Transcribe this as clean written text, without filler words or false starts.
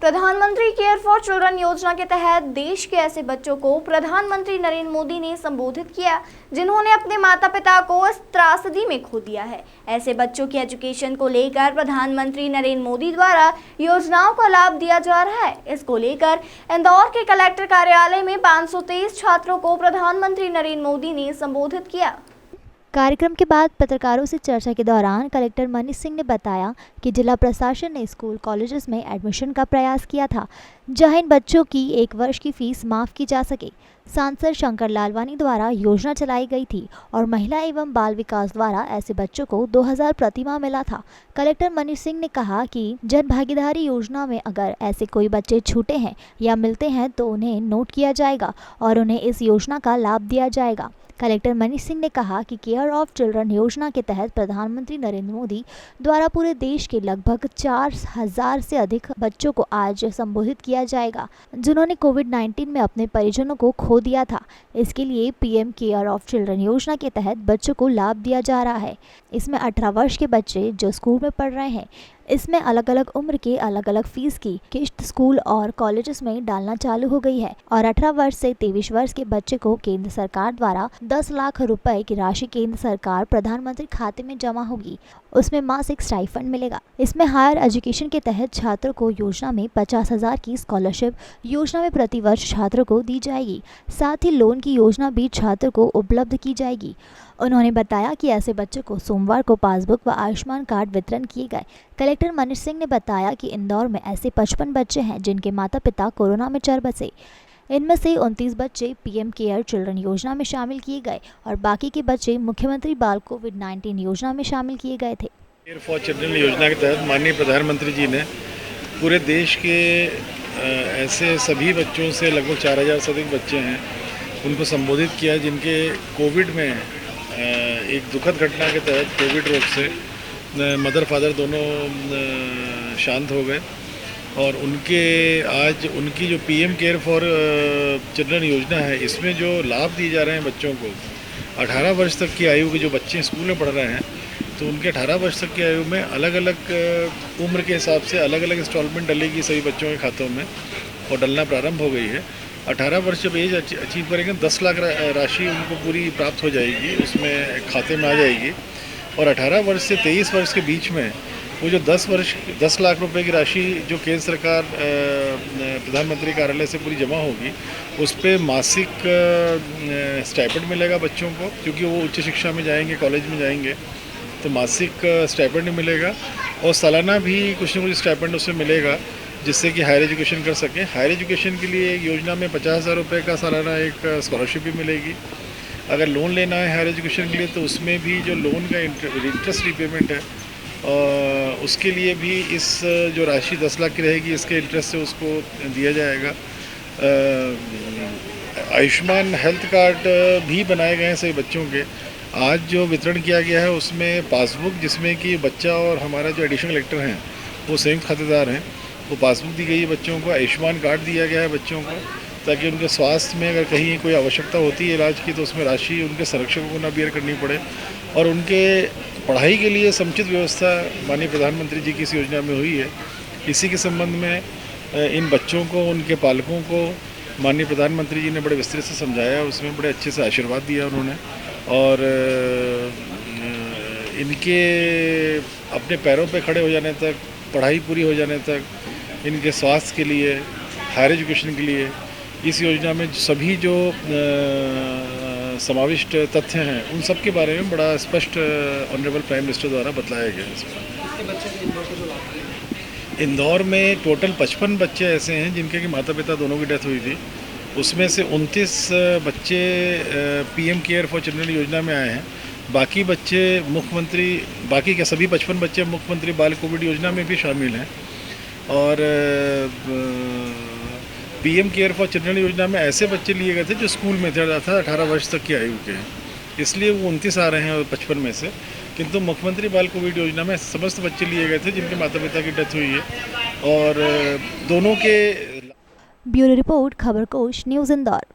प्रधानमंत्री care for children योजना के तहत देश के ऐसे बच्चों को प्रधानमंत्री नरेंद्र मोदी ने संबोधित किया जिन्होंने अपने माता पिता को इस त्रासदी में खो दिया है। ऐसे बच्चों की एजुकेशन को लेकर प्रधानमंत्री नरेंद्र मोदी द्वारा योजनाओं का लाभ दिया जा रहा है। इसको लेकर इंदौर के कलेक्टर कार्यालय में 523 छात्रों को प्रधानमंत्री नरेंद्र मोदी ने संबोधित किया। कार्यक्रम के बाद पत्रकारों से चर्चा के दौरान कलेक्टर मनीष सिंह ने बताया कि जिला प्रशासन ने स्कूल कॉलेजेस में एडमिशन का प्रयास किया था जहां इन बच्चों की 1 वर्ष की फीस माफ़ की जा सके। सांसद शंकर लालवानी द्वारा योजना चलाई गई थी और महिला एवं बाल विकास द्वारा ऐसे बच्चों को 2000 प्रतिमाह मिला था। कलेक्टर मनीष सिंह ने कहा कि जन भागीदारी योजना में अगर ऐसे कोई बच्चे छूटे हैं या मिलते हैं तो उन्हें नोट किया जाएगा और उन्हें इस योजना का लाभ दिया जाएगा। कलेक्टर मनीष सिंह ने कहा कि केयर ऑफ चिल्ड्रन योजना के तहत प्रधानमंत्री नरेंद्र मोदी द्वारा पूरे देश के लगभग 4000 से अधिक बच्चों को आज संबोधित किया जाएगा जिन्होंने कोविड-19 में अपने परिजनों को खो दिया था। इसके लिए पीएम केयर ऑफ चिल्ड्रन योजना के तहत बच्चों को लाभ दिया जा रहा है। इसमें 18 वर्ष के बच्चे जो स्कूल में पढ़ रहे हैं, इसमें अलग अलग उम्र के अलग अलग फीस की किश्त स्कूल और कॉलेजेस में डालना चालू हो गई है और 18 वर्ष से 23 वर्ष के बच्चे को केंद्र सरकार द्वारा 10 लाख रुपए की राशि केंद्र सरकार प्रधानमंत्री खाते में जमा होगी। उसमें मासिक स्टाइफंड मिलेगा। इसमें हायर एजुकेशन के तहत छात्रों को योजना में 50,000 की स्कॉलरशिप योजना में प्रति वर्ष छात्रों को दी जाएगी। साथ ही लोन की योजना भी छात्रों को उपलब्ध की जाएगी। उन्होंने बताया कि ऐसे बच्चों को सोमवार को पासबुक व आयुष्मान कार्ड वितरण किए गए। कलेक्टर मनीष सिंह ने बताया कि इंदौर में ऐसे 55 बच्चे हैं जिनके माता पिता कोरोना में चर बसे। इनमें से 29 बच्चे पीएम केयर चिल्ड्रन योजना में शामिल किए गए और बाकी के बच्चे मुख्यमंत्री बाल कोविड-19 योजना में शामिल किए गए थे। केयर फॉर चिल्ड्रन योजना के तहत माननीय प्रधानमंत्री जी ने पूरे देश के ऐसे सभी बच्चों से लगभग 4000 से अधिक बच्चे हैं उनको संबोधित किया जिनके कोविड में एक दुखद घटना के तहत कोविड रोग से मदर फादर दोनों शांत हो गए और उनके आज उनकी जो पीएम केयर फॉर चिल्ड्रन योजना है इसमें जो लाभ दिए जा रहे हैं बच्चों को 18 वर्ष तक की आयु के जो बच्चे स्कूल में पढ़ रहे हैं तो उनके 18 वर्ष तक की आयु में अलग अलग उम्र के हिसाब से अलग अलग इंस्टॉलमेंट डलेगी सभी बच्चों के खातों में और डलना प्रारंभ हो गई है। 18 वर्ष जब एज अचीव करेंगे 10 लाख राशि उनको पूरी प्राप्त हो जाएगी, उसमें खाते में आ जाएगी और 18 वर्ष से 23 वर्ष के बीच में वो जो 10 लाख रुपए की राशि जो केंद्र सरकार प्रधानमंत्री कार्यालय से पूरी जमा होगी उस पर मासिक स्टाइपेंड मिलेगा बच्चों को क्योंकि वो उच्च शिक्षा में जाएंगे, कॉलेज में जाएंगे तो मासिक स्टाइपेंड मिलेगा और सालाना भी कुछ न कुछ स्टाइपेंड उसमें मिलेगा जिससे कि हायर एजुकेशन कर सकें। हायर एजुकेशन के लिए एक योजना में 50,000 रुपये का सालाना एक स्कॉलरशिप भी मिलेगी। अगर लोन लेना है हायर एजुकेशन के लिए तो उसमें भी जो लोन का इंटरेस्ट रिपेमेंट है उसके लिए भी इस जो राशि 10 लाख की रहेगी इसके इंटरेस्ट से उसको दिया जाएगा। आयुष्मान हेल्थ कार्ड भी बनाए गए हैं सभी बच्चों के। आज जो वितरण किया गया है उसमें पासबुक जिसमें कि बच्चा और हमारा जो एडिशनल कलेक्टर हैं वो संयुक्त खातेदार हैं, वो पासबुक दी गई है बच्चों को। आयुष्मान कार्ड दिया गया है बच्चों को ताकि उनके स्वास्थ्य में अगर कहीं कोई आवश्यकता होती है इलाज की तो उसमें राशि उनके संरक्षकों को ना बियर करनी पड़े और उनके पढ़ाई के लिए समुचित व्यवस्था माननीय प्रधानमंत्री जी की इस योजना में हुई है। इसी के संबंध में इन बच्चों को उनके पालकों को माननीय प्रधानमंत्री जी ने बड़े विस्तृत से समझाया, उसमें बड़े अच्छे से आशीर्वाद दिया उन्होंने और इनके अपने पैरों पे खड़े हो जाने तक, पढ़ाई पूरी हो जाने तक, इनके स्वास्थ्य के लिए, हायर एजुकेशन के लिए इस योजना में सभी जो समाविष्ट तथ्य हैं उन सब के बारे में बड़ा स्पष्ट ऑनरेबल प्राइम मिनिस्टर द्वारा बतलाया गया है। इंदौर में टोटल 55 बच्चे ऐसे हैं जिनके कि माता पिता दोनों की डेथ हुई थी। उसमें से 29 बच्चे पीएम केयर फॉर चिल्ड्रन योजना में आए हैं। बाकी बच्चे बाकी के सभी 55 बच्चे मुख्यमंत्री बाल कोविड योजना में भी शामिल हैं और पीएम केयर फॉर चिल्ड्रन योजना में ऐसे बच्चे लिए गए थे जो स्कूल में थे 18 वर्ष तक की आयु के हैं, इसलिए वो 29 आ रहे हैं 55 में से। किंतु मुख्यमंत्री बाल कोविड योजना में समस्त बच्चे लिए गए थे जिनके माता पिता की डेथ हुई है और दोनों के। Bureau report, Khabarkosh news Indore.